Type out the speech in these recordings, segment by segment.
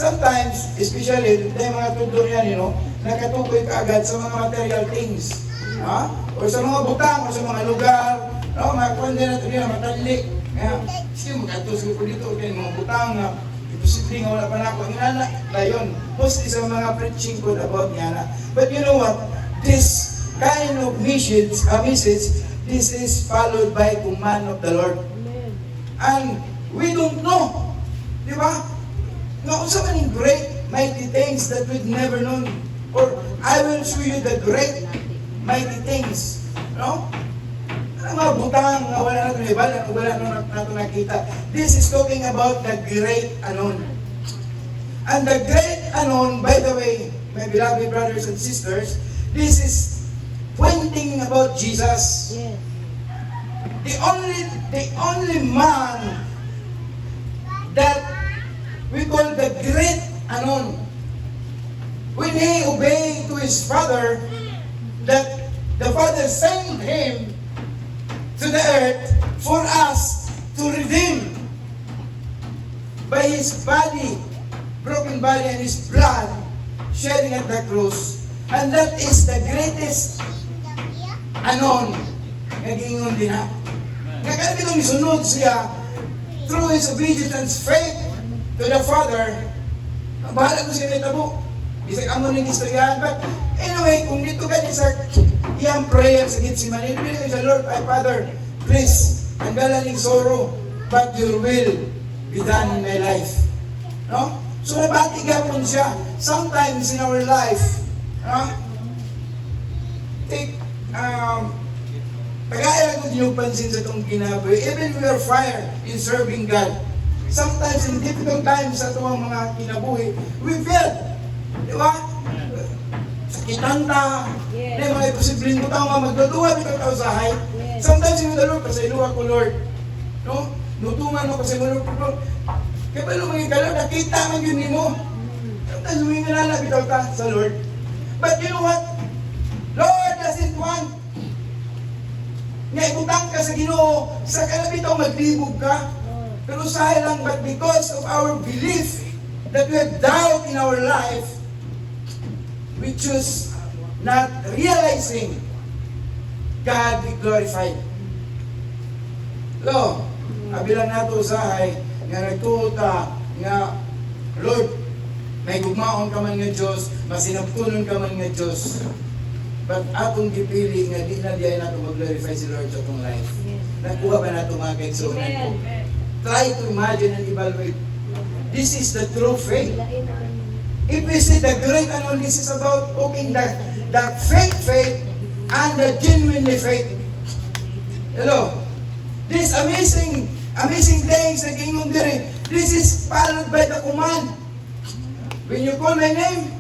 Sometimes, especially, dahil mga tudor yan, nakatukoy ka agad sa mga material things. O sa mga butang, o sa mga lugar, mga kuwanda na ito nila, matali. Kaya, sige, mag-atos ko dito, kaya mga butang, posibleng wala pa na ako. Inana, na yun. Mostly sa mga preaching ko about niya. But you know what? This kind of message, this is followed by command of the Lord. And we don't know. Di ba? Nga unsa man yung great, mighty things that we've never known. Or, I will show you the great, mighty things. No? Ang mga butang, wala natin ibal, wala natin nakita. This is talking about the great unknown. And the great unknown, by the way, my beloved brothers and sisters, this is pointing about Jesus. Yes. The only man that we call the great unknown. When he obeyed to his father, that the father sent him to the earth for us to redeem by his body, broken body, and his blood shedding at the cross. And that is the greatest unknown. Nagingon din ha. Nagkalabitong isunod siya through his obedience faith to the Father. Bahala ko siya may tabo. Isang amon ng istoryahan. But anyway, kung dito ka sa iyang prayer sa Gethsemane, bilhin sa Lord, my Father, please, ang galaling sorrow, but your will be done in my life. No? So nabati gapon siya. Sometimes in our life, tagayan ko din yung pansin sa itong kinabuhi. Even we are fire in serving God. Sometimes in difficult times sa itong mga kinabuhi, we fail. Di ba? Sakitan ta. Yes. May mga posibleng butang mga magduduwa dito tao sa hay. Yes. Sometimes yung Lord, pasayluwa ko Lord. No? Nutungan mo kasi mo Lord. Kaya pa lumang ikaw, nakita man yun ni mo. Sometimes lumang nalala bitaw ta sa Lord. But you know what? Lord doesn't want nga ibutang ka sa Ginoo, sa kalabitaw maglibog ka. Pero sayang lang, but because of our belief that we have doubt in our life, we choose not realizing God be glorified. Lo, abilang nato usahay, nga nagtuta, nga Lord, may gugmaon ka man nga Diyos, masinagtunon ka man nga Diyos. But atong gipili nga di na diay nato mag-glorify si Lord sa atong life. Yes. Nakuha ba nato mga kaigsunan ko? Try to imagine and evaluate. This is the true faith. If we see the great unknown, this is about talking the faith and the genuine faith. Hello? This amazing things na gingon diri. This is followed by the command. When you call my name,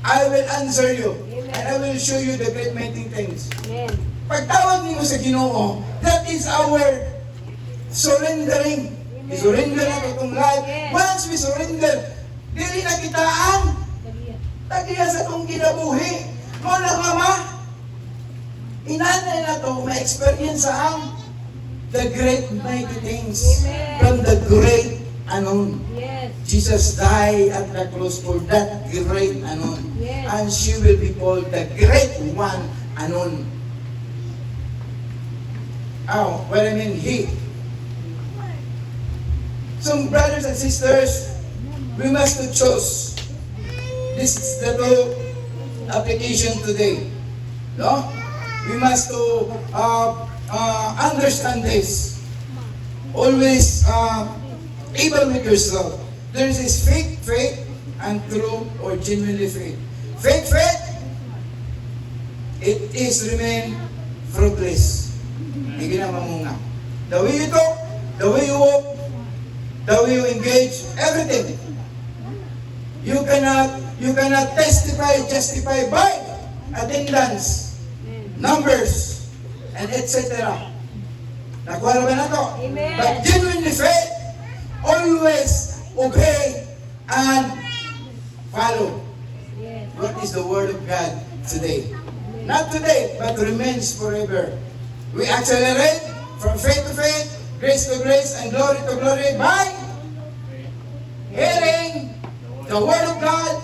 I will answer you. And I will show you the great mighty things. Amen. Pagtawag niyo sa Ginoo, that is our surrendering. I-surrender na itong life. Once we surrender, dili na kitaan. Tagiya sa itong kinabuhi. Muna mama, inanay na ito, ma-experience ang the great mighty things. Amen. From the great unknown. Yes. Jesus died at the cross for that great unknown. Yes. And she will be called the great one unknown. Oh, what I mean, he. So, brothers and sisters, we must to choose. This is the application today. No? We must to understand this. Always evaluate yourself. There is this fake faith and true or genuinely faith. Fake faith, it is remain fruitless. Hindi na mamunga. The way you talk, the way you walk, the way you engage, everything. You cannot justify by attendance, numbers, and etc. Nakuha ba na to? Amen. But genuinely faith, always obey and follow. Yes. What is the word of God today? Not today, but remains forever. We accelerate from faith to faith, grace to grace, and glory to glory by hearing the Word of God,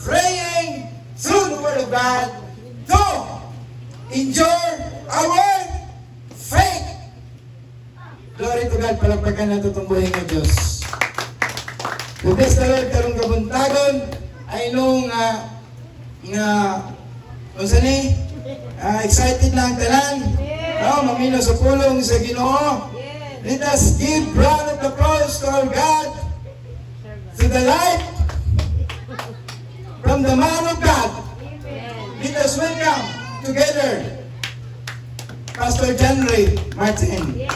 praying through the Word of God to endure our faith. Glory to God, palagpakan na tutumbuhin ng Diyos. The best na Lord, karong kabuntagon, ay nung excited na ang tanan. Mamino sa pulong sa Ginoo. Let us give round of applause to our God, to the light from the man of God. Let us welcome together Pastor John Ray Martin.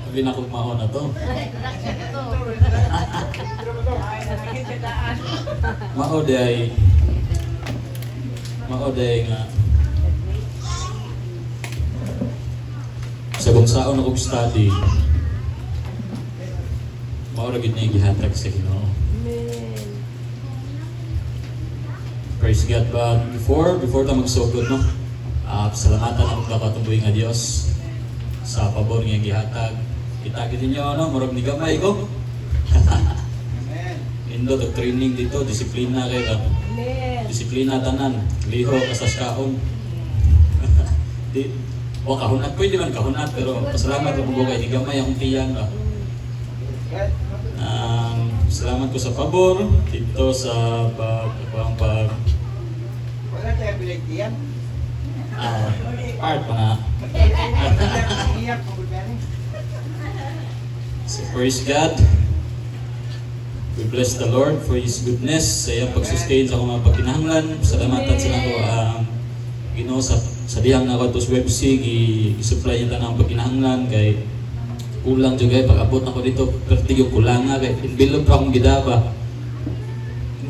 Sabi na kung mahon na to. Maoday nga sa bangsaon akong study, maura gid na gihatag sa Ginoo. Praise God. But before ta magsugod, no? Salamatan ako kakatubuhi nga Dios sa pabor nga gihatag. Kita gid ninyo, no? Murag ni gamay ko. Indo to training dito, disiplina kay ka. Disiplina tanan, liho kasas kaon. Di kahunat pwede man kahunat, pero pasalamat ko po kay gamay ang tiyan ba. Salamat ko sa pabor dito sa pag wala tayo bilang tiyan. Art pa na. So praise God. We bless the Lord for His goodness sa iyang pag-sustain sa mga pagkinahanglan. Salamatan sa nako Ginoo sa dihang na to sa website i-supply niya tanang pagkinahanglan kay kulang jud kay pag-abot nako dito pertig yung kulang nga kay envelope pa akong gidaba.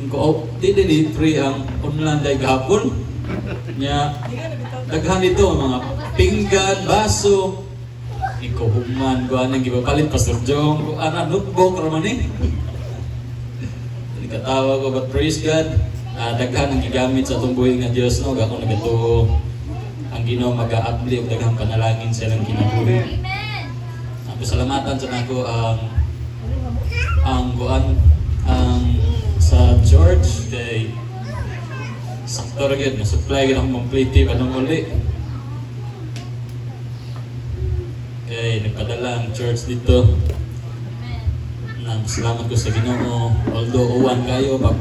Ko di free ang online day gahapon. Nya daghan dito mga pinggan, baso, ikaw human ko anang gipapalit Pastor Jong, notebook raman ni. Katawa ko, but praise God, daghan ang gigamit sa tumbuhin nga Diyos, no? Ako nagato ang Ginoo mag-aabli og daghang panalangin sa ilang kinabuhi. Pasalamatan sa nako ang sa church kay sakto ra gyud na supply gyud ang complete anong uli. Kay nagpadala ang church dito. Salamat ko sa Ginoo. Although uwan kayo pag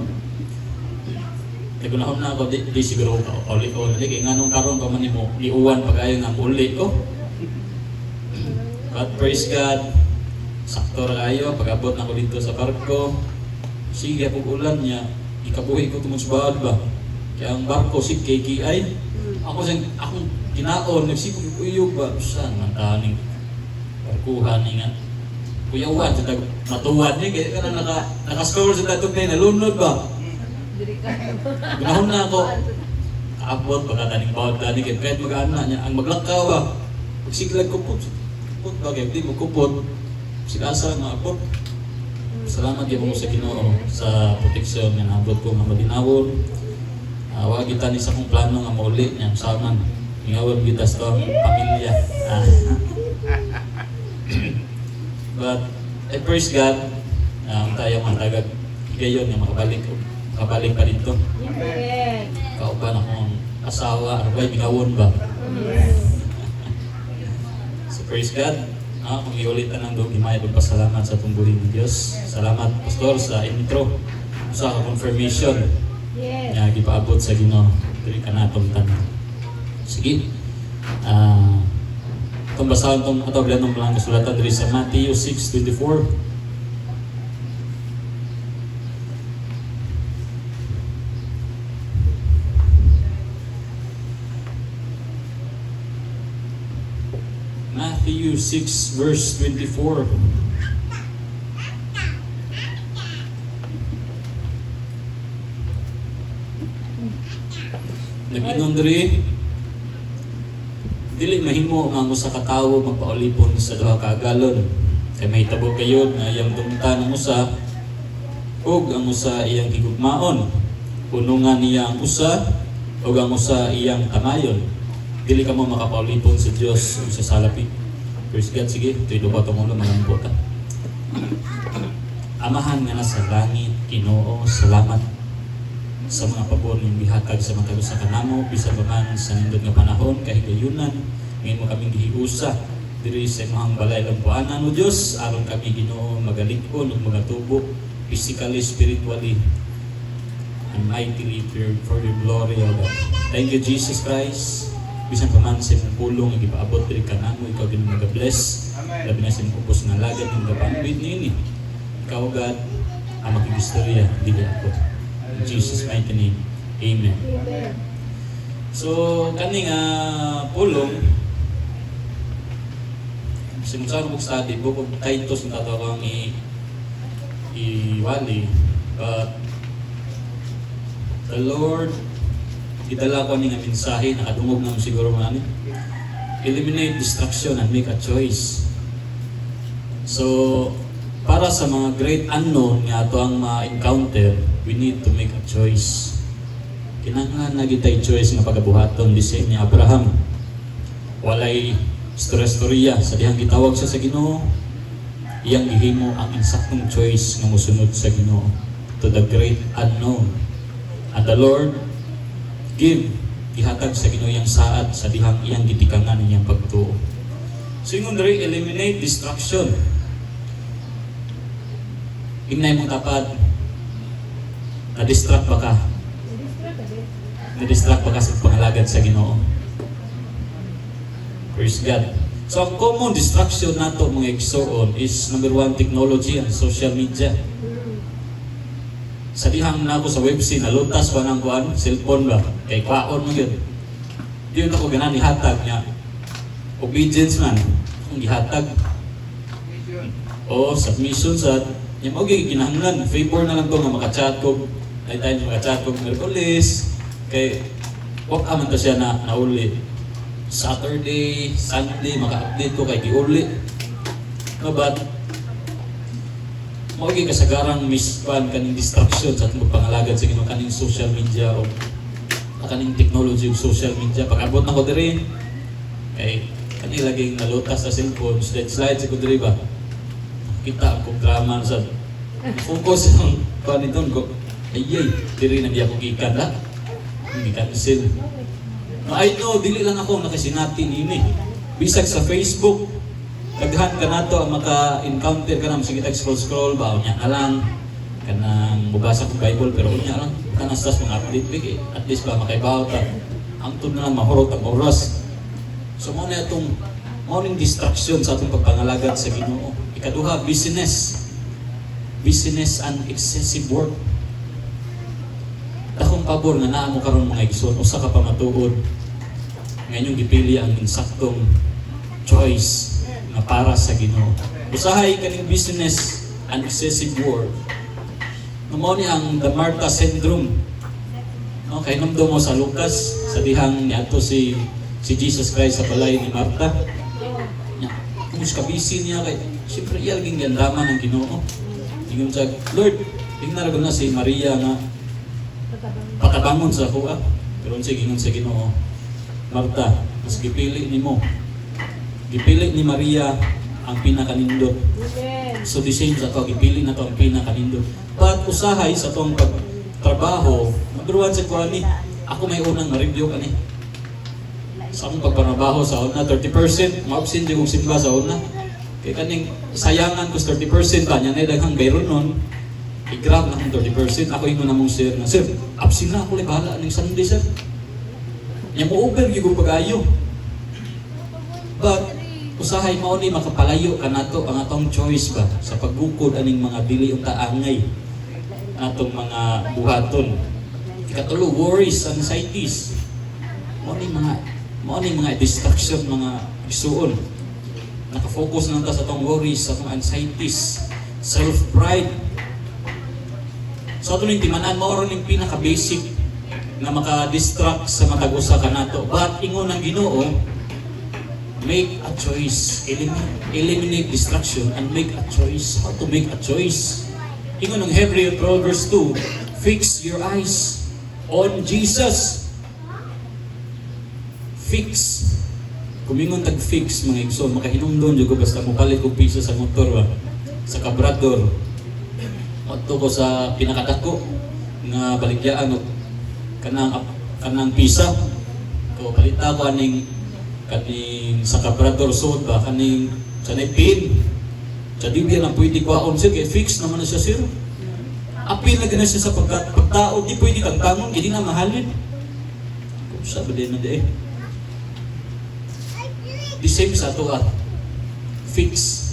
nagunahon na ako di siguro uli ko kay nganong karon pa man nimo giuwan pag ayo nga uli ko. But praise God, sakto ra kayo pag-abot na ko dito sa barko. Sige pag ulan niya ikabuhi ko tumong subad ba. Kaya ang barko si KKI. Akong kinaon nagsikog uyog ba sa nataning barkuhan ni nga. Kuya Juan, matuwad niya, kaya ka na naka-scroll sa tatong na nalunod ba? Gunahon na ako. Kaabot, pagkataning bawat dani, kahit mag-aana niya, ang maglakaw ba? Pagsiglag kupot ba, kaya di mo kupot, sigasa nga abot. Salamat din mo sa Ginoo sa proteksyon nga nabot ko nga madinawon. Wag kita ni sa kong plano nga mauli niya, saman. Ingawon kita sa pamilya. But I praise God, tayo mga tagag gayon nga makabalik pa dito. Kauban akong asawa, arbay bigawon ba? So praise God. Kung iulitan ng doon, himay pasalamat sa tumbuhin ng Diyos. Salamat Pastor sa intro, sa confirmation. Nga gipaabot sa Ginoo diri kanatong tanan. Sige. Itong basahan itong atawaglan ng mga kasulatan diri sa Matthew 6:24. Matthew 6 verse 24. Nag-inom diri dili mahimo nga usa ka tawo magpaulipon sa duha ka galon. Kay mahitabo kayo na iyang dumta ng usa ug ang usa iyang higugmaon. Punungan niya ang usa ug ang usa iyang kamayon. Dili ka mo makapaulipon sa Dios ug sa salapi. Praise God, sige, tuyo ko itong ulo, malampot ka. Amahan nga na sa langit, Ginoo, salamat sa mga pabor ng bihatag sa mga sa kanamo, bisan pa man sa nindot nga panahon, kahigayunan, ngayon mo kaming gihiusa, diri sa imong balay lang puanan o Diyos, aron kami Ginoo magalikon ug magatubo, physically, spiritually, and mightily for your glory, O God. Thank you, Jesus Christ. Bisan pa man sa imong pulong, ipaabot diri kanamo, ikaw Ginoo mag-bless. Amen. Labi na sa imong pupos nga lagad ng gapanbid niini. Ikaw, God, ang mag-istorya, dili ako. In Jesus' mighty name, Amen. So, kaning pulong, sinunsaro ko study, bukod Titus na tatawag ang iwali, but the Lord, idala ko nga mensahe, nakadungog naman siguro man, eliminate distraction and make a choice. So, para sa mga great unknown nga ato ang ma-encounter, we need to make a choice. Kinahanglan na gitay choice nga pagabuhaton disin ni Abraham. Walay istorya sa dihang gitawag siya sa Ginoo. Iyang gihimo ang insaktong choice nga mosunod sa Ginoo to the great unknown. And the Lord give gihatag sa Ginoo yang saad sa dihang iyang gitikangan iyang pagtuo. So ingon diri, eliminate distraction. Ingnay mong tapad, na-distract ba ka? Na-distract ba ka sa pangalagad sa Ginoo? Praise God. So ang common distraction nato mga igsoon is number 1, technology and social media. Sa dihang na ako sa website, nalutas pa ng kuan, cellphone ba? Kay kwaon mo yun. Di yun ako ganan ihatag niya. Obedience man, kung ihatag. O submission sa yung mga ginahanglan, favor na lang to nga makachat ko, ay tayo makachat ko Merkulis, kay wak aman to siya na nauli. Saturday, Sunday, maka-update ko kay giuli. No, but mga kasagarang mispan kaning distraction sa atong pangalagad sa kaning social media o kaning technology o social media. Pag-abot na ko diri, kay kanilaging nalutas sa cellphone, slide sa ko diri ba? Kita ang drama sa focus ang paniton ko. Ayay, diri na di ako gikan ha. Hindi cancel. I know, dili lang ako nakasinati ini. Bisag sa Facebook, daghan ka na to ang maka-encounter ka na, sige scroll ba, unya na lang. Kanang mubasa ko Bible, pero unya lang. Kanastas mga update big at least ba makaibaw ta. Ang tun na lang mahurot ang oras. So mo na itong morning distraction sa atong pagpangalagad sa Ginoo. Ikaduha, business. Business and excessive work. Dakong pabor nga naa mo karon mga igsoon, usa ka pa matuod. Ngayon gipili ang insaktong choice nga para sa Ginoo. Usahay kaning business and excessive work. Mao ni ang the Martha syndrome. No, kay namdo mo sa Lucas sa dihang niadto si Jesus Christ sa balay ni Martha. Kung busy niya kay siyempre iya laging gandaman ng Ginoo. Ingon sa Lord, tingnan na si Maria nga pakabangon sa kuha. Pero sige ingon sa Ginoo, Marta, mas gipili nimo. Gipili ni Maria ang pinakanindot. So the same sa to, gipili na to ang pinakanindot. But usahay sa tong pagtrabaho, number 1 sa kuha ni, ako may unang ma-review kani. Sa akong pagpanabaho sa una, 30%, ma-absent yung simba sa una. Kaya kaning sayangan ko 30% pa, niya na daghang bayron nun, i-grab na akong 30%. Ako yung namong sir na, sir, absent na ako, bahala ng Sunday, sir. Niya mo over, yung pag-ayo. But, usahay mo ni makapalayo ka na to, ang atong choice ba, sa pagbukod aning mga dili yung taangay, atong mga buhaton. Ikatulo, worries, anxieties. Mao ni mga distraction, mga isuon. Nakafocus lang ta sa atong worries, sa atong anxieties, self-pride. So ato ning timanan mo ron ning pinaka-basic na maka-distract sa matag-usa ka nato. But ingon ang Ginoo, make a choice. Eliminate distraction and make a choice. How to make a choice? Ingon ang Hebrew 12 verse 2, fix your eyes on Jesus. Fix Kumingon tag-fix mga igsoon, makahinumdon jud ko basta mo palit og piso sa motor ba, sa kabrador. Adto ko sa pinakadako nga baligyaan og kanang pisa. Ko palita ko kaning sa kabrador sud ba kaning sanay pin. Sa Biblia lang pwede kuhaon siya, kaya fix naman na siya sir. Apil na ganun siya sa pagtao, di pwede kang tangon, hindi na mahalin. Kung sabi din na di eh. The same sa ito fix.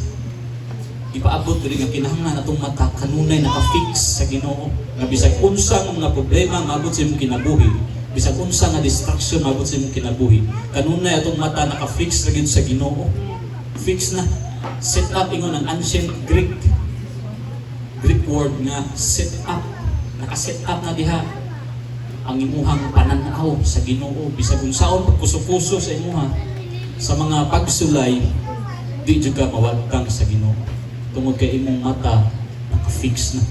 Ipaabot ko rin ang kinahanglan atong mata, kanunay naka-fix sa Ginoo. Nga bisag unsa ng mga problema, mabot sa imong kinabuhi. Bisag unsa nga distraction, mabot sa imong kinabuhi. Kanunay atong mata, naka-fix rin sa Ginoo. Fix na. Set up ingon ang ancient Greek word nga set up. Naka-set up na diha ang imuhang pananaw sa Ginoo. Bisag unsaon pagkuso-kuso sa imuha, sa mga pagsulay, di jud ka mawaltang sa Ginoo. Tungod kay imong mata naka-fix na.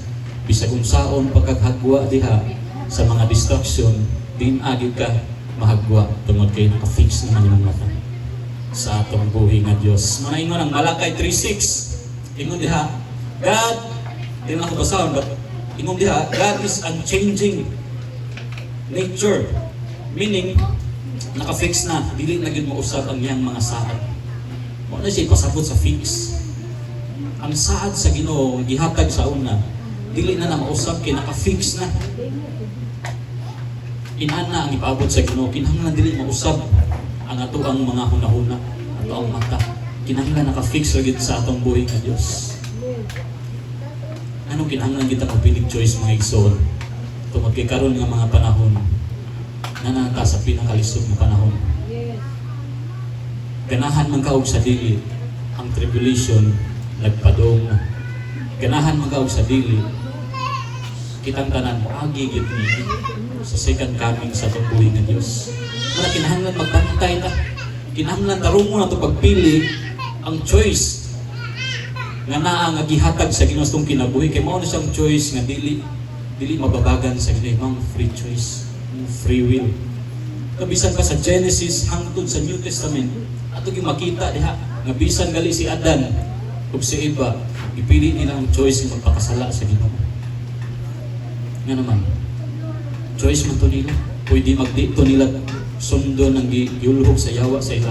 Bisag unsaon pagkaghagwa diha sa mga distraction, din agi ka mahagwa tungod kay naka-fix naman imong mata sa atong buhi nga Dios. Mga ingon ang Malakay 3:6. Ingon diha, God, di na ako basahon, but ingon diha, God is unchanging nature. Meaning, naka-fix na, dili na gyud mausab ang iyang mga saad. Mo na siya pasabot sa fix. Ang saad sa Ginoo gihatag sa una, dili na mausab kay naka-fix na. Inana ang ipaabot sa Ginoo, kinahanglan dili mausab ang ato ang mga hunahuna, ato ang mata. Kinahanglan naka-fix ra gyud sa atong buhi nga Dios. Anong kinahanglan kita magpiling choice mga igsoon? Tungod kay karon nga mga panahon, nananta sa pinakalisod nga panahon. Ganahan man kaog sa dili ang tribulation nagpadong. Ganahan man kaog sa dili kitang tanan mo agi gyud ni sa second coming sa atong buhi nga Dios. Wala kinahanglan magbantay ta. Kinahanglan tarungo na ito pagpili ang choice nga naa nga gihatag sa Ginoo sa kinabuhi. Kay mao na siyang choice nga dili mababagan sa Ginoo, free choice, free will. Kabisan pa sa Genesis hangtod sa New Testament, ato gyud makita diha nga bisan gali si Adan ug si Eva, ipili nila ang choice nga magpakasala sa Ginoo. Nga naman, choice man to nila. Pwede magdito nila sundo ng giulhog sa yawa sa ila.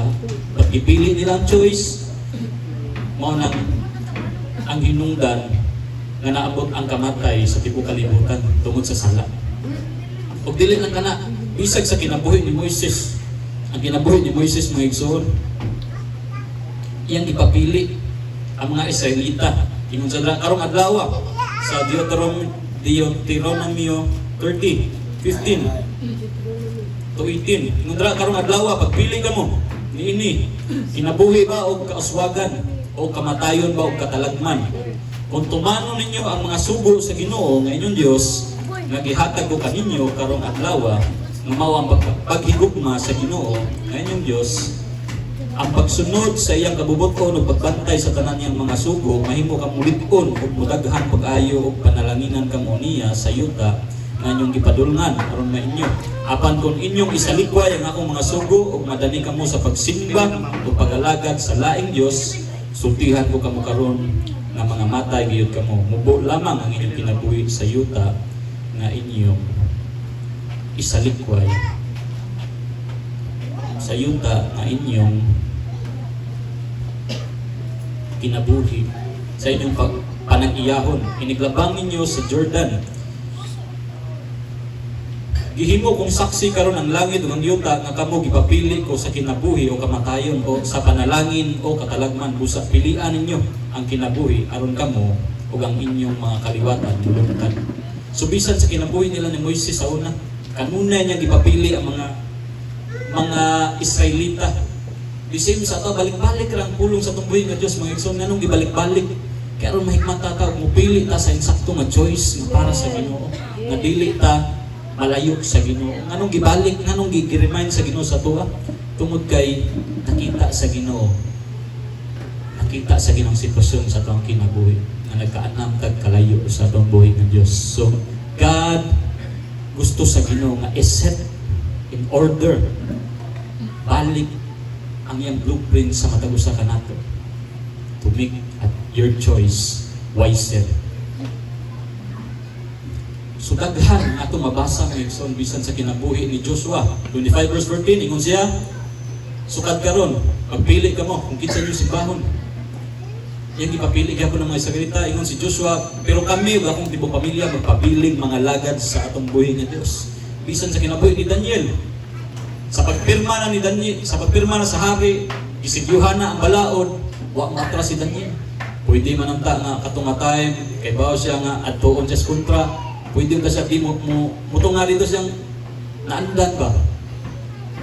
Pag ipili nila ang choice, mao nang ang hinungdan nga naabot ang kamatay sa tibuok kalibutan tungod sa sala. Ug dili lang kana bisag sa kinabuhi ni Moises. Ang kinabuhi ni Moises mga igsoon, iyang ipapili ang mga Israelita. Ingon sa karong adlaw sa Deuteronomio 30:15 to 18. Ingon dra karong adlaw pagpili ka mo niini, kinabuhi ba o kauswagan o kamatayon ba o katalagman. Kung tumano ninyo ang mga sugo sa Ginoo nga inyong Dios, nga gihatag ko kaninyo karong adlaw, nga mao ang paghigugma sa Ginoo nga inyong Dios, ang pagsunod sa iyang kabubuton ug pagbantay sa tanan niyang mga sugo, mahimo kang mulit-on ug mudaghan pag-ayo ug panalanginan kamo niya sa yuta nga inyong gipadulngan aron mainyo. Apan kung inyong isalikway ang akong mga sugo ug madani kamo sa pagsimba ug pag-alagad sa laing Dios, sultihan ko kamo karon nga mga matay gayud kamo. Mubo lamang ang inyong kinabuhi sa yuta nga inyong isalikway. Sa yuta nga inyong kinabuhi, sa inyong panag-iyahon. Iniglabang ninyo sa Jordan. Gihimo kong saksi karon ang langit ug ang yuta nga kamo gipapili ko sa kinabuhi o kamatayon o sa panalangin o katalagman. Busa pilian ninyo ang kinabuhi aron kamo ug ang inyong mga kaliwatan tulungan. So bisan sa kinabuhi nila ni Moises sa una, kanunay niya gipapili ang mga Israelita. The same sa ito, balik-balik lang pulong sa tumbuhin nga Diyos, mga igsoon, nganong gibalik-balik. Kaya ron mahigmata ka, mupili ta sa insakto nga choice nga para sa Ginoo. Nga dili ta malayo sa Ginoo. Nganong gibalik, nganong gi-remind sa Ginoo sa tuwa? Tungod kay nakita sa Ginoo. Nakita sa Ginoong sitwasyon sa tuwang kinabuhi. Nga nagkaanam tag kalayo sa tuwang buhay ng Diyos. So, God gusto sa Ginoo nga i-set in order, balik ang iyang blueprint sa matag usa ka nato to make your choice wiser. So daghan ato mabasa ng igsoon bisan sa kinabuhi ni Joshua 25 verse 14 ingon siya, sukad karon magpili ka mo kung kinsa niyo simbahon. Yang ipapili gyapon ng mga Israelita ingon si Joshua, pero kami ug akong tibok pamilya magpabiling mga lagad sa atong buhi nga Dios. Bisan sa kinabuhi ni Daniel, sa pagpirma na ni Daniel, sa pagpirma na sa hari, gisigyuhan na ang balaod, wa matras si Daniel. Pwede man ang nga katong nga time kay bawo siya nga adtuon siya sa kontra, pwede ta siya di mo nga dito siyang naandan ba.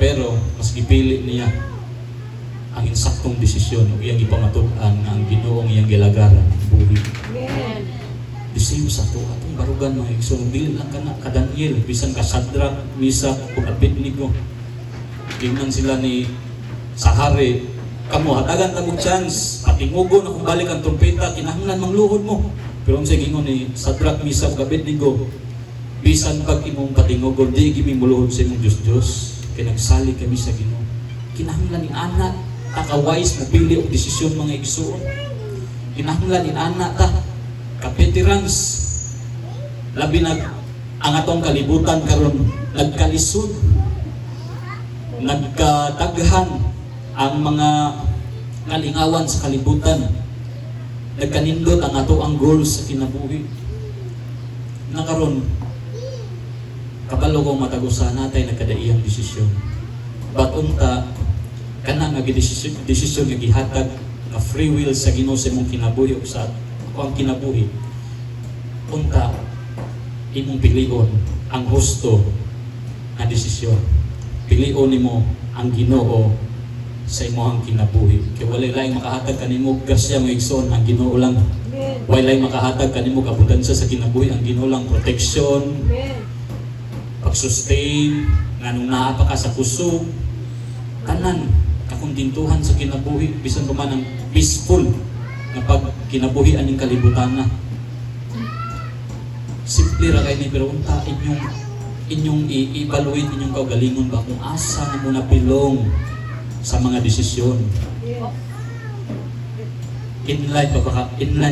Pero mas gipili niya ang insaktong desisyon ug iyang ipamatud-an nga ang Ginoo ang iyang gilagaran buhi. Amen. The same sa to atong barugan mga igsoon, dili lang kana ka Daniel, bisan ka Shadrach, Meshach ug Abednego. Tingnan sila ni sa hari, kamo hatagan ta mo chance, patingugon na kung balik ang trompeta, kinahanglan mangluhod mo. Pero ang gingon ni Shadrach, Meshach ug Abednego, bisan pag imong patingugon, di gimi muluhod sa imong Dios. Kay nagsalig kami sa Ginoo. Kinahanglan ni anak taka-wise mo pili og desisyon mga igsoon. Kinahanglan ni anak ta ka-veterans, labi nag ang atong kalibutan karon nagkalisod, nagkataghan ang mga kalingawan sa kalibutan, nagkanindot ang ato ang goals sa kinabuhi. Na karon kabalo kong matagusa natay nagkadaiyang desisyon. But unta kana nga desisyon nga gihatag nga free will sa Ginoo sa imong kinabuhi o sa ang kinabuhi. Unta imong pilion ang husto nga desisyon. Pilion nimo ang Ginoo sa imong kinabuhi. Kay walay laing makahatag kanimo grasya mo igsoon, ang Ginoo lang. Amen. Walay makahatag kanimo kabutansa sa kinabuhi, ang Ginoo lang. Protection, Amen. pag-sustain, nga nung naa pa ka sa kusog, tanan, kakuntintuhan sa kinabuhi, bisan pa man ang peaceful na pag kinabuhi aning kalibutan na. Simple ra kay ni pero unta inyong i-evaluate inyong kaugalingon ba kung asa na mo napilong sa mga desisyon. Yes. Inline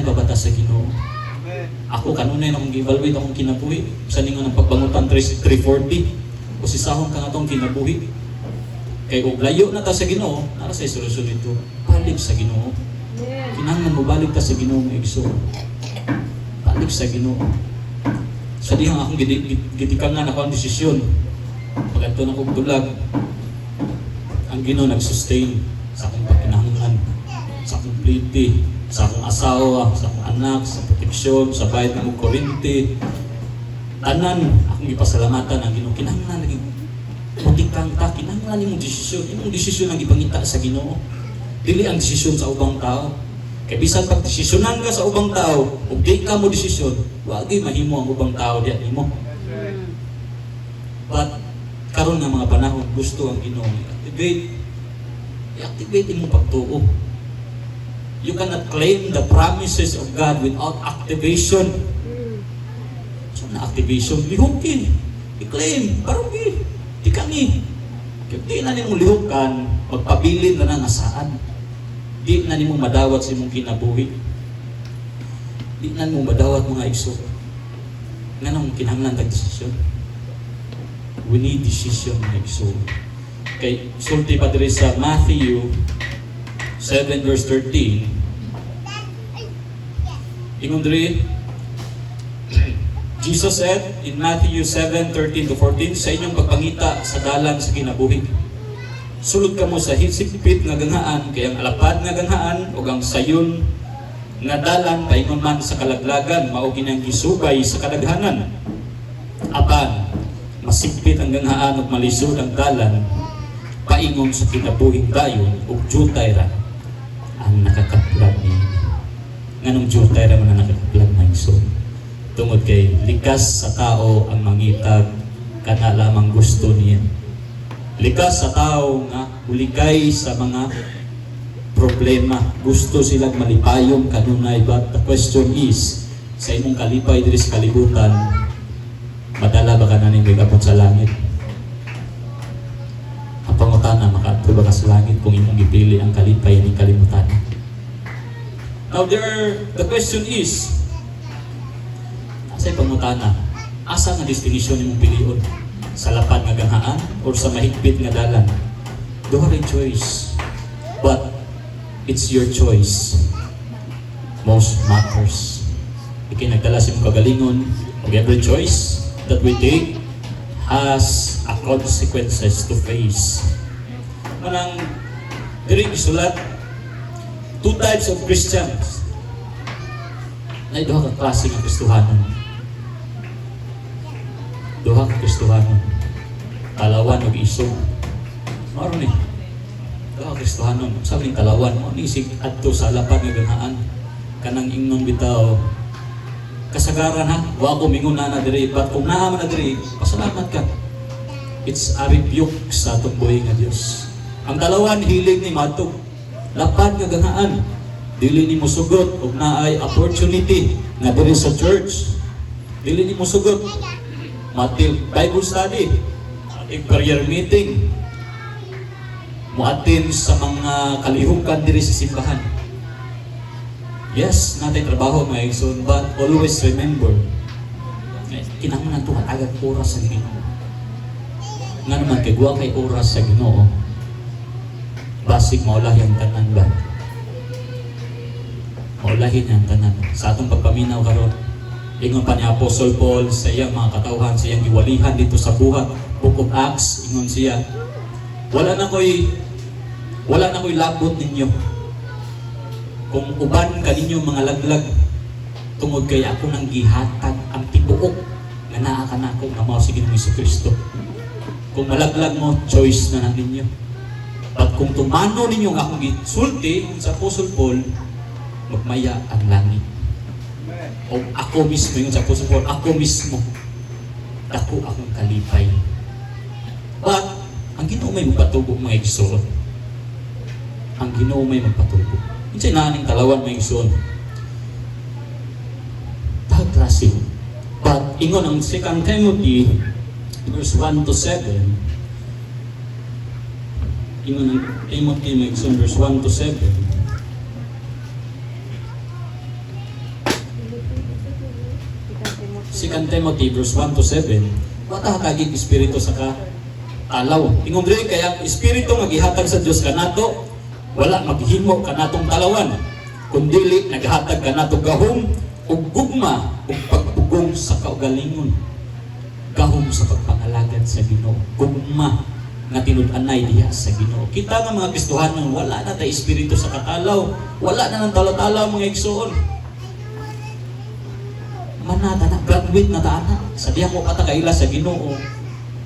pa ba ta sa Ginoo? Amen. Ako kanunay na akong gi-evaluate akong kinabuhi. Sa ningon ang pagbangutan 340 o sisahon ka nga itong kinabuhi. Kay og layo na ta sa Ginoo, nara sa solusyon ito. Balik sa Ginoo. Amen. Kinahanglan mo balik ta sa Ginoo mga igsoon. Balik sa Ginoo. Sa dihang akong gitikangan ako ang desisyon. Pagkanto na kong tulag, ang Ginoo nag-sustain sa akong pagkinahanglan, sa akong pliti, sa akong asawa, sa akong anak, sa proteksyon, sa bayad ng kuryente. Tanan, akong ipasalamatan ang Ginoo. Kinahanglan naging putikang ta, kinahanglan imong desisyon. Imong desisyon ang ipangita sa Ginoo. Dili ang desisyon sa ubang tao. Kaya bisan pag desisyonan ka sa ubang tao, ug di ka mo desisyon, wagi mahimo ang ubang tao diya nimo. But karon nga mga panahon gusto ang Ginoo i-activate imong pagtuo. You cannot claim the promises of God without activation. So na activation, lihukin, i-claim, barugi, di kani. Kaya di na nimong lihukan, magpabilin na nga saan. Di na nimong madawat sa imong kinabuhi. Di na nimong madawat mga igso. Nga nang kinahanglan tag desisyon. We need decision mga igso. Kay sulti pa diri sa Matthew 7 verse 13. Ingon diri, Jesus said in Matthew 7:13 to 14, sa inyong pagpangita sa dalan sa kinabuhi, sulod kamo sa hisipit nga ganghaan, kay ang alapad nga ganghaan o ang sayon nga dalan paingon man sa kalaglagan, mao ginang gisubay sa kadaghanan. Apan masipit ang ganghaan ug malisod ang dalan paingon sa kinabuhing dayon ug jutay ra ang nakakaplag ni. Nganong jutay ra man ang nakakaplag na igsoon. Tungod kay likas sa tao ang mangitag kana lamang gusto niya. Likas sa tao nga buligay sa mga problema. Gusto silang malipayong kanunay, but the question is, sa imong kalipay diri sa kalibutan, madala ba ka na ning abot sa langit? Ang pangutana makatulog ba ka sa langit kung imong gipili ang kalipay ni kalimutan? Now the question is, asa'y pangutana, asa nga destinasyon imong pilion? Sa lapad nga ganghaan or sa mahigpit nga dalan? Duha ray choice. But it's your choice. Most matters. Ikinagdala sa imong kagalingon, of every choice that we take has a consequences to face. Manang diri gisulat, two types of Christians. Na duha ka klase ng Kristohanon. Duha ka Kristohanon. Talawan ug isog. Maro ni. Duha ka Kristohanon. Sabi ng talawan mo ni sig adto sa lapad nga ganahan. Kanang ingnon bitaw kasagaran ha. Wa ko mingon na diri, but kung naa man na diri, pasalamat ka. It's a rebuke sa atong buhay nga Dios. Ang talawan hilig ni matog lapad nga ganahan. Dili ni mo sugot ug naay opportunity nga diri sa church. Dili ni mo sugot. Matil Bible study, ating prayer meeting, muatin sa mga kalihukan diri sa simbahan. Yes, natin trabaho mga igsoon, but always remember, kinahanglan nato agad oras sa Ginoo. Nga naman kay guwa kay oras sa Ginoo, basig maulahi ang tanan ba? Maulahin ang tanan. Sa atong pagpaminaw karon, ingon pa ni Apostle Paul sa iyang mga katawhan, sa iyang giwalihan dito sa buhat, Book of Acts, ingon siya, wala na ko'y labot ninyo. Kung uban kaninyo mga laglag, tungod kay ako nang gihatag ang tibuok nga naa ka nako nga mao si Ginoong Jesucristo. Kung malaglag mo, choice na ninyo. At kung tumano ninyo nga akong gisulti sa Apostle Paul, magmaya ang langit. O ako mismo, yung sa Apostle Paul, ako mismo, dako akong kalipay. But, ang Ginoo may magpatubo mga igsoon. Ang Ginoo may magpatubo. Hindi siya naaning talawan mga igsoon. Pagklase. But, ingon ang 2 Timothy, verse 1 to 7, ingon ang Timothy mga igsoon, verse 1 to 7, 2 Timothy verse 1 to 7, wata kagig espiritu sa alaw. Ingon diri kay ang espiritu nga gihatag sa Dios kanato, wala maghimo kanatong talawan, kundi naghatag kanato gahom ug gugma ug pagpugong sa kaugalingon. Gahom sa pagpangalagad sa Ginoo, gugma nga tinud-anay diha sa Ginoo. Kita nga mga Kristohanon, wala na tay espiritu sa katalaw, wala na nang talo-talo mga igsoon. Manata na, graduate na taana. Sa diya mo patakaila sa Ginoo.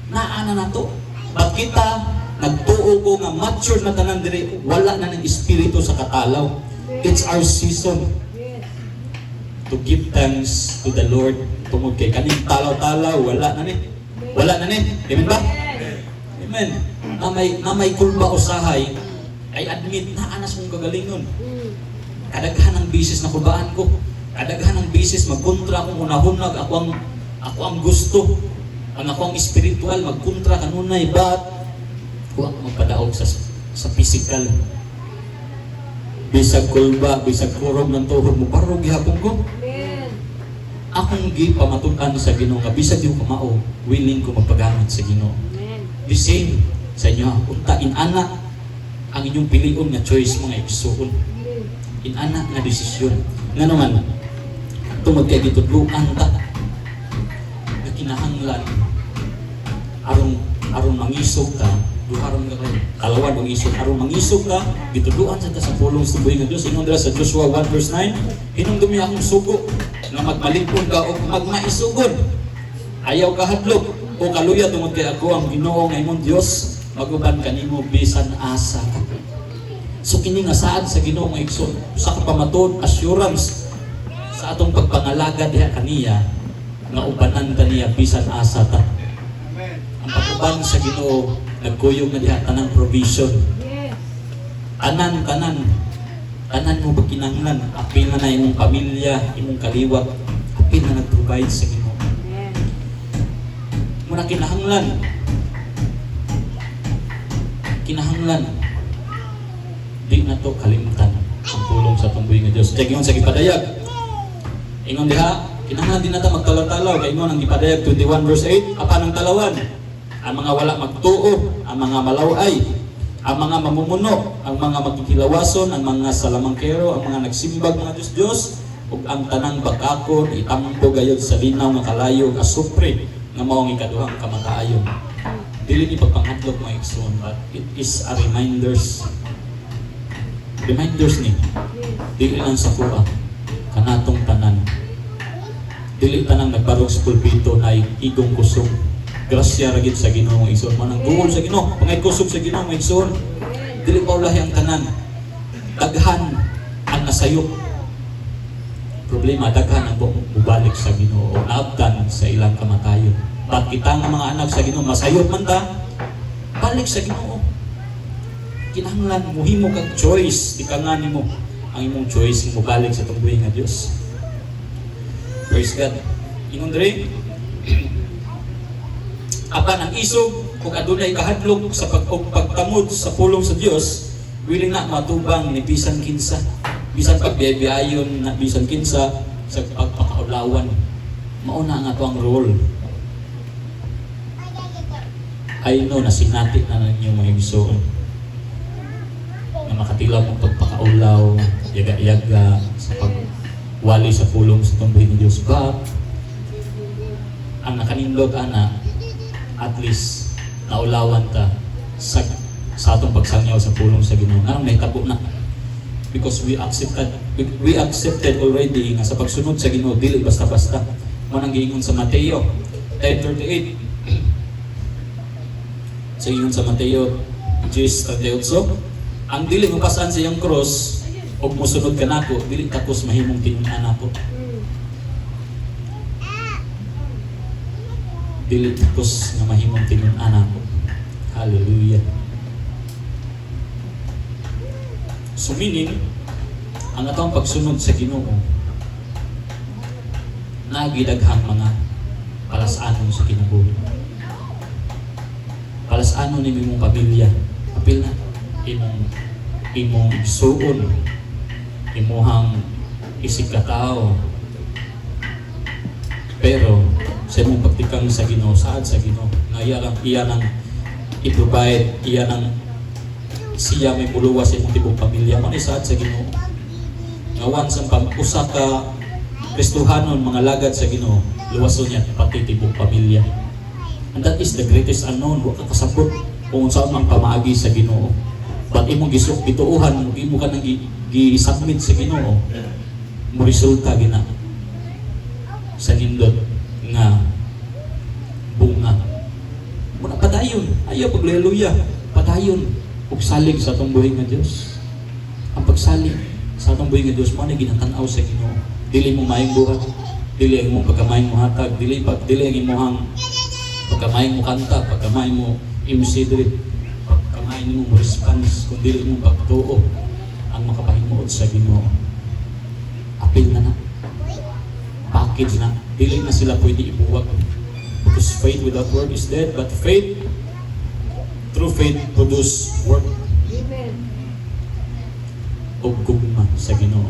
Naana na to. Pag kita, nagtuo ko nga mature na tanan diri, wala na ng espiritu sa katalaw. It's our season to give thanks to the Lord. Tungod kay kaning talaw-talaw, wala na ni. Wala na ni. Amen ba? Amen. Na may kulba usahay, ay admit na anas mong gagalingon. Kadaghan ang bisis na kulbaan ko. Kadaghan ang bisis magkontra akong unahunag, ako ang gusto, ang ako ang spiritual, magkontra kanunay, but huwag magpadaog sa physical. Bisag kulba, bisag kurog ng tuhod mo, parang gihapon ko. Akong gipamatukan sa Ginoo nga bisag yung kamao, willing ko magpagamit sa Ginoo. The same sa inyo, unta inana ang inyong pilion nga choice mga igsoon. Inana nga desisyon. Nga naman, tungod kay gitudluan ta na kinahanglan aron mangisog ka, duharon ka kay kalawan og isog, aron mangisog ka, gitudluan sa ta sa pulong sa buhay nga Dios. Ingon dira sa Joshua 1 verse 9, hinumdumi akong sugo nga magmalipon ka o magmaisugon. Ayaw ka hadlok o kaluya tungod kay ako ang Ginoo nga imong Dios, maguban kanimo bisan asa ka. So kini nga saad sa Ginoo nga igsoon, sa kapamatud assurance sa atong pagpangalaga diha kaniya nga ubanan kaniya bisan asa ta. Ang pag-uban sa Ginoo nagkuyog na diha tanang provision. Tanan mo pagkinahanglan, apil na imong pamilya, imong kaliwat, apil na nag-provide sa Ginoo. Muna kinahanglan kinahanglan di na to kalimutan ang tulong sa tumbuhi nga Dios. Ingon sa gipadayag. Ingon diha, kinahanglan din nata magtalaw-talaw kay ingon ang gipadayag 21 verse 8, apan ang talawan, ang mga wala magtuo, ang mga malaway, ang mga mamumuno, ang mga magkikilawason, ang mga salamangkero, ang mga nagsimbag mga Diyos-Diyos, ug ang tanang bakakon itampo gayud sa linaw nga kalayo ug asupre nga mao ang ikaduhang kamataayon. Dili ni pagpanghadlok mga igsoon, but it is a reminders ni dili lang sa kuha kanatong tanan, dili tanang nagbarog sa pulpito na igong kusog grasya ragid sa Ginoo mga igsoon, manang duol sa Ginoo, pangay kusog sa Ginoo mga igsoon, dili pa ulahi ang tanan, daghan ang nasayop. Problema, daghan ang bubalik sa Ginoo o naabdan sa ilang kamatayon. But kita nga mga anak sa Ginoo masayop man ta, balik sa Ginoo. Kinahanglan muhimo kag choice, ikangan nimo ang imong choice mo balik sa tumbuhi nga Dios. Praise God. Ingon diri, apan ang isog ug adunay kahadlok sa pagtamod sa pulong sa Dios, willing na matubang ni bisan kinsa, bisan pagbiyayon na bisan kinsa sa pagpakaulawan. Mauna nga to ang role. I know na sinati na ninyo mga igsoon na makatilaw mong pagpakaulaw, yaga-yaga sa pagwali sa pulong sa tumbuhi ni Dios. But ang nakanindot ana, at least naulawan ta sa atong pagsangyaw sa pulong sa Ginoo. Anong nahitabo na? Because we accepted already nga sa pagsunod sa Ginoo dili basta-basta. Manang giingon sa Mateo 10:38. Sa ingon sa Mateo 10:38, ang dili mo pasan sa iyang cross ug mosunod ka nako, dili takos mahimong tinunan nako. Dili takos nga mahimong tinunan nako. Hallelujah. So meaning, ang atong pagsunod sa Ginoo nagidaghang mga palasanon sa kinabuhi. Palasanon ni imong pamilya, apil na imong igsuon, imuhang isig katao. Pero sa imong pagtikang sa Ginoo, saad sa Ginoo, nga iya lang i-provide, iya lang siya may muluwas sa imong tibong pamilya, man saad sa Ginoo. Ngawan sa usa ka Kristohanon mga lagad sa Ginoo, luwason niya pati tibong pamilya. And that is the greatest unknown. Wa ka kasabot kung saan mang pamaagi sa Ginoo. But imong gituuhan, imo ka nang gi-submit sa Ginoo, mo resulta gina sa nindot nga bunga. Muna padayon, ayaw pagleluya, padayon ug salig sa atong buhi nga Dios. Ang pagsalig sa atong buhi nga Dios mo na ginatanaw sa Ginoo. Dili mo maayong buhat, dili ang imong pagkamayong mo hatag, dili ang imong pagkamayong mo kanta, pagkamayong mo imsidre, pagkamayong mo response, kung dili mo pagtuo ang makapahimuot sa Ginoo. Apil na, package na, dili na sila pwede ibuwag. Because faith without work is dead, but faith, true faith produce work. Amen. O gugma sa Ginoo.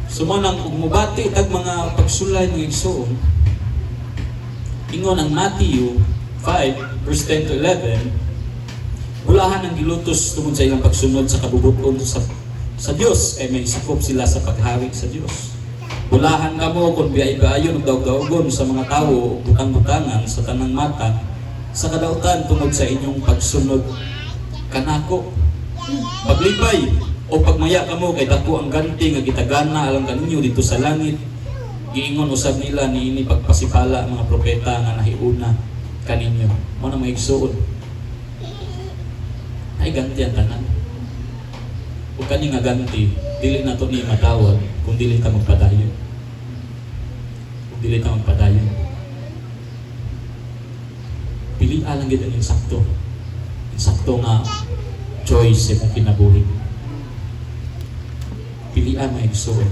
Sumanang kung mubati tag mga pagsulay ng igsoon, ingon ang Matthew 5 verse 10 to 11, bulahan ang gilutos tungod sa ilang pagsunod sa kabubuton sa Dios, ay may sakop sila sa paghari sa Dios. Bulahan kamo kung biyay-bayon ug daog-daogon sa mga tawo, butang-butangan sa tanang mata, sa kadautan tungod sa inyong pagsunod kanako. Paglipay o pagmaya kamo kay dako ang ganti nga gitagana alang kaninyo dito sa langit. Giingon usab nila niini pagpasipala mga propeta nga nahiuna kaninyo. Mo na maigsuon. Ay ganti ang tanan. Ug kani nga ganti, dili na to ni matawag kung dili ta magpadayon. Kung dili ta magpadayon. Pili alang gid ang sakto. Sakto nga choice sa kinabuhi. Pilian mo igsoon.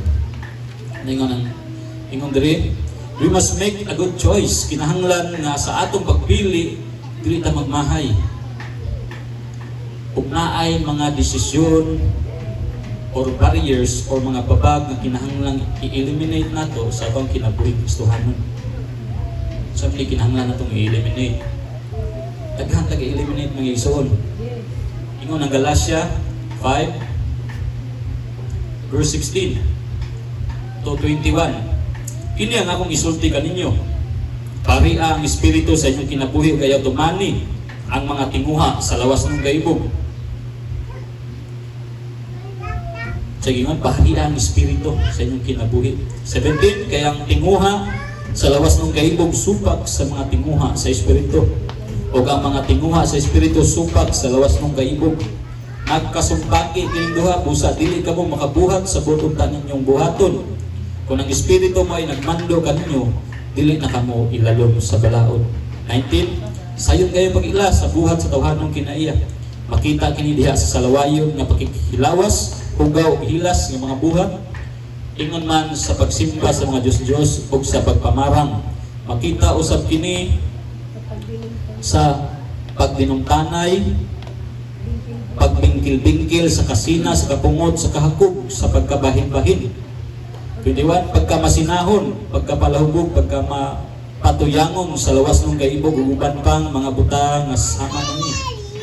Ingon diri, we must make a good choice. Kinahanglan nga sa atong pagpili, dili ta magmahay. kung naay mga desisyon or barriers or mga babag na kinahanglang i-eliminate nato sa atong kinabuhi Kristohanon. Sa mga kinahanglan natong i-eliminate. Daghan tag i-eliminate mga igsoon. Ingon ang Galatia 5 verse 16 to 21. Kini ang akong isulti kaninyo. Paria ang espiritu sa inyong kinabuhi kaya tumani ang mga tinguha sa lawas ng gaibog. Sa gingon, paria ang espiritu sa inyong kinabuhi. 17, kaya ang tinguha sa lawas ng gaibog supak sa mga tinguha sa espiritu. O ang mga tinguha sa espiritu supak sa lawas ng gaibog. Nagkasumpaki kining duha, busa dili ka mo makabuhat sa butong tanin niyong buhaton. Kung ang espiritu mo ay nagmando kaninyo, dili na kamo ilalom sa balaod. 19, sayon kayo pag-ila sa buhat sa tawhanong kinaiya. Makita kini diha sa salawayon nga pakikilawas, hugaw, hilas ng mga buhat. Ingon man sa pagsimba sa mga Diyos-Diyos o sa pagpamarang. Makita usab kini sa pagdinumtanay, pagbingkil-bingkil sa kasina, sa kapungod, sa kahakog, sa pagkabahin-bahin. 21, pagkamasinahon, pagkapalahubog, pagkamapatuyangong sa lawas ng gaibog, uban pang mga butang nga sama ninyo.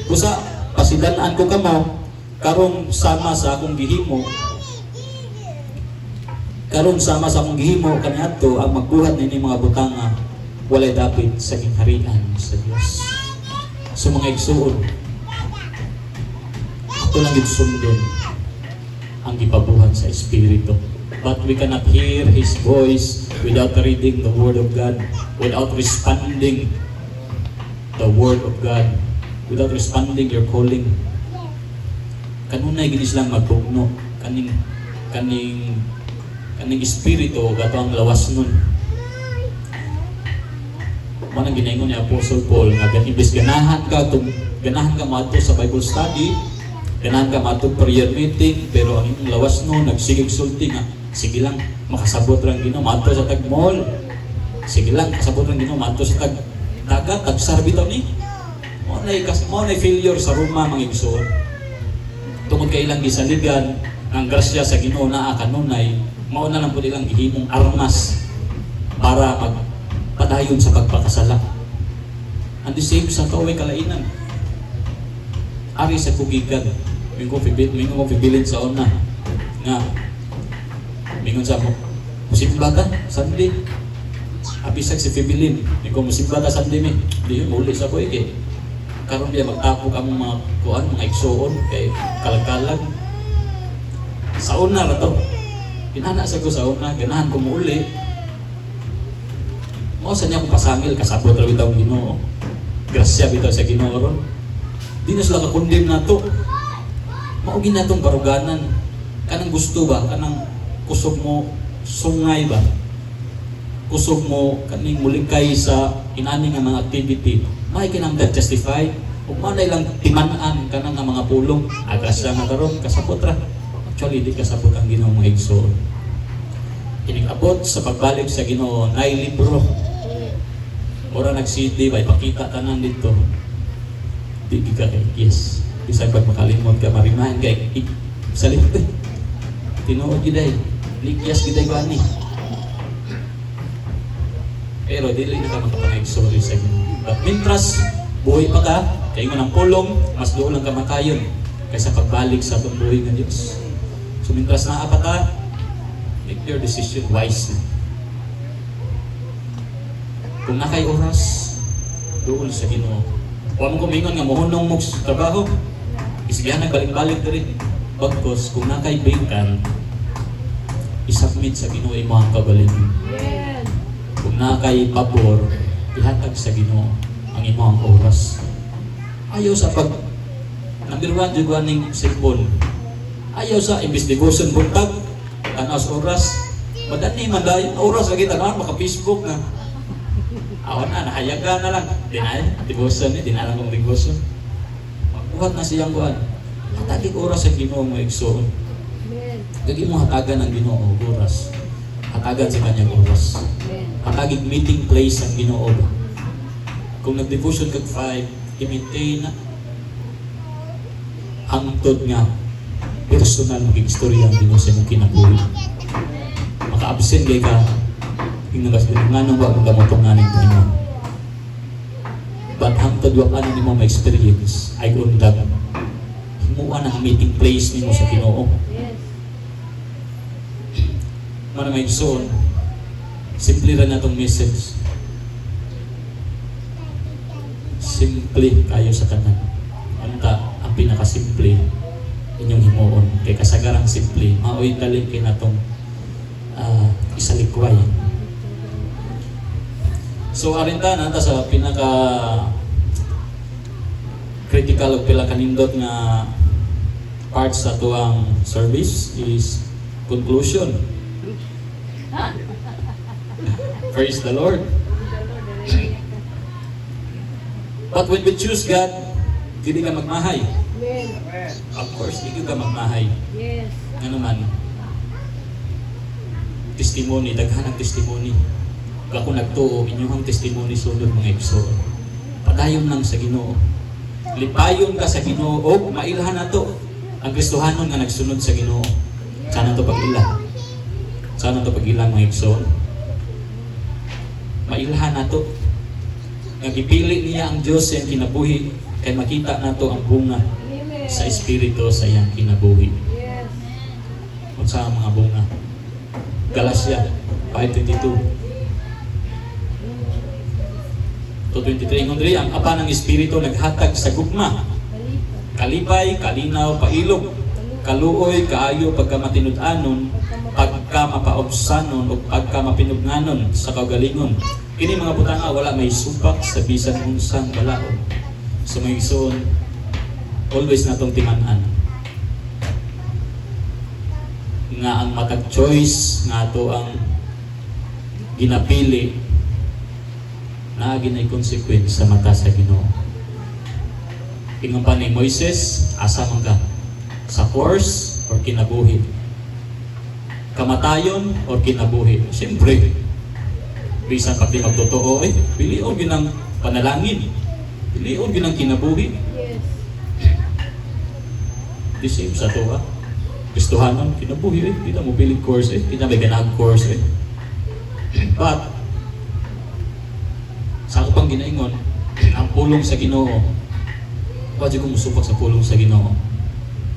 Kusa, pasidanaan ko kamo, karong sama sa akong gihimo, kaniadto ang magbuhat nini mga butang nga walay dapit sa gingharian sa Dios. So mga igsuon, ito lang sundon ang gipabuhat sa Espiritu. But we cannot hear His voice without reading the Word of God, without responding the Word of God, without responding your calling. Kanunay ginis lang magpugno kaning espiritu gato ang lawas nun. Manang ginaingon ni Apostle Paul nga imbes ganahan ka maadto sa Bible study, ganahan ka maadto prayer meeting, pero ang imong lawas nun nagsigig sulti nga sige lang makasabot lang Ginoo maadto sa tag mall. Sige lang kasabot lang Ginoo maadto sa tag dagat tag sarbitaw ni. Mo nay failure sa Roma mga igsoon. Tungod kay ilang gisaligan ang grasya sa Ginoo naa kanunay, mao na lang pud ilang gihimong armas para magpadayon sa pagpakasala. And the same sa tuway kalainan. Ari sa kugigan, mingo pibilin sa una nga mingon sa mo musimba ta Sunday. Abisag si Fibilin, mingo musimba ta Sunday mi. Di mo uli sa ko kay karon biya magtapok ang mga kuan mga igsoon kay kalagkalag. Sa una ra to. Kinana sa ko sa una, ganahan ko muuli. Mao sa niya kung pasangil kasabot ra bitaw Ginoo. Grasya bitaw sa Ginoo ron. Di na sila kakundem nato. Mao ginatong baruganan. Kanang gusto ba? Kanang kusog mo sungay ba? Kusog mo kaning mulikay sa inani nga mga activity. May kinang justify ug manay lang timan-an kanang nga mga pulong. Grasya nga karon kasabot ra. Actually, di kasabot ang Ginoo mga igsoon. Inigabot sa pagbalik sa Ginoo, nay libro. Ora nag-CD ba, ipakita tanan dito. Di ka kay yes. Bisag pag makalimot ka, marimahan kay sa libro. Tinuod giday, likyas giday gani. Pero dili na ka makapangigsoon sa Ginoo. But mintras, buhay pa ka, kay ng pulong, mas doon lang kamatayon kaysa pagbalik sa itong buhay ng Diyos. So, mintras na apat ka, make your decision wisely. Kung nakay oras, doon sa Ginoo. Huwag mo kumingon nga mohunong mo sa trabaho. Isigahan nagbalik-balik na rin. Bagkos, kung nakay bacon, isubmit sa Ginoo imo ang kabalin. Kung nakay pabor, ihatag sa Ginoo ang imo ang oras. Ayaw sa pag number 1 jud ning cellphone. Ayaw sa investigation buntag tanas oras. Madani man dayon oras lagi tanan maka-Facebook na. Awan na nahayagan na lang. Dinay devotion ni dinalang kong devotion. Magbuhat na siyang buwan. Hatagig oras sa Ginoo mo igsoon. Gagi mo hatagan ang Ginoo oras. Hatagan sa kanyang oras. Hatagig meeting place ang Ginoo. Kung nag-devotion kag 5, i-maintain na. hangtod nga personal maging istorya ang Ginoo sa imong kinabuhi. Maka-absent kay ka ingnagas din nga nang wa mo gamotong naning Ginoo. But hangtod wa ano nimo ma-experience ay undag himuan ang meeting place nimo sa Ginoo. Yes. Mana may igsoon, simple ra na itong message. Simple kayo sa kanan. Anta, ang pinakasimple inyong himuon. Kay kasagarang simple, maoy dali kay natong isalikway. So arinta na sa pinaka critical o pila kanindot nga parts sa tuang service is conclusion. Praise the Lord. But when we choose God, hindi ka magmahay. Amen. Amen. Of course, hindi ka magmahay. Yes. Nga naman, testimony, daghan ang testimony. Ako nagtuo, inyong testimony sunod mga igsoon. Padayon lang sa Ginoo. Lipayon ka sa Ginoo o mailhan na to. Ang Kristohanon nga nagsunod sa Ginoo. Sana to pag-ila. Sana to pag-ila mga igsoon. Mailhan na to. Nagipili niya ang Diyos sa iyang kinabuhi kaya makita nato ang bunga Amen. sa Espiritu sa iyang kinabuhi. Yes. Kung sa mga bunga. Galatia 5:22 to 23. Ngundri, ang apa ng Espiritu naghatag sa gugma. Kalipay, kalinaw, pailog, kaluoy, kaayo, pagka matinud-anon, pagka mapaobsanon, o pagka mapinugnanon sa kagalingon. Kini mga butanga, wala may supak sa bisan unsang balaod. So may igsoon, always natong timanan. Nga ang matag choice, nga to ang ginapili, na ginay consequence sa mata sa Ginoo. Ingon pa ni Moises, asa man ka? Sa course or kinabuhi? Kamatayon or kinabuhi? Siyempre, bisan pag di magtotoo, pilion ginang panalangin. Pilion ginang kinabuhi. Yes. The same sa to ha. Kristohanon, kinabuhi kita mo piling course kita may ganag course But, sa ako pang ginaingon, ang pulong sa Ginoo, pwede kong musupag sa pulong sa Ginoo.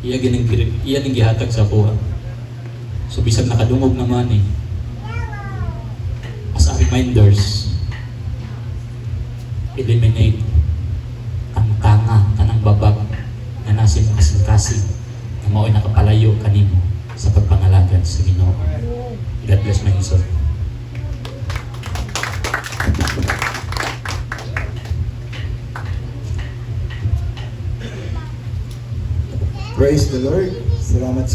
Iya ning gihatag sa ako. So bisag nakadungog naman as a reminders, eliminate ang tanga kanang babag na nasin kasing-kasing na mao'y nakapalayo kanimo sa pagpangalagan sa Ginoo. God bless my soul. Praise the Lord. Salamat sa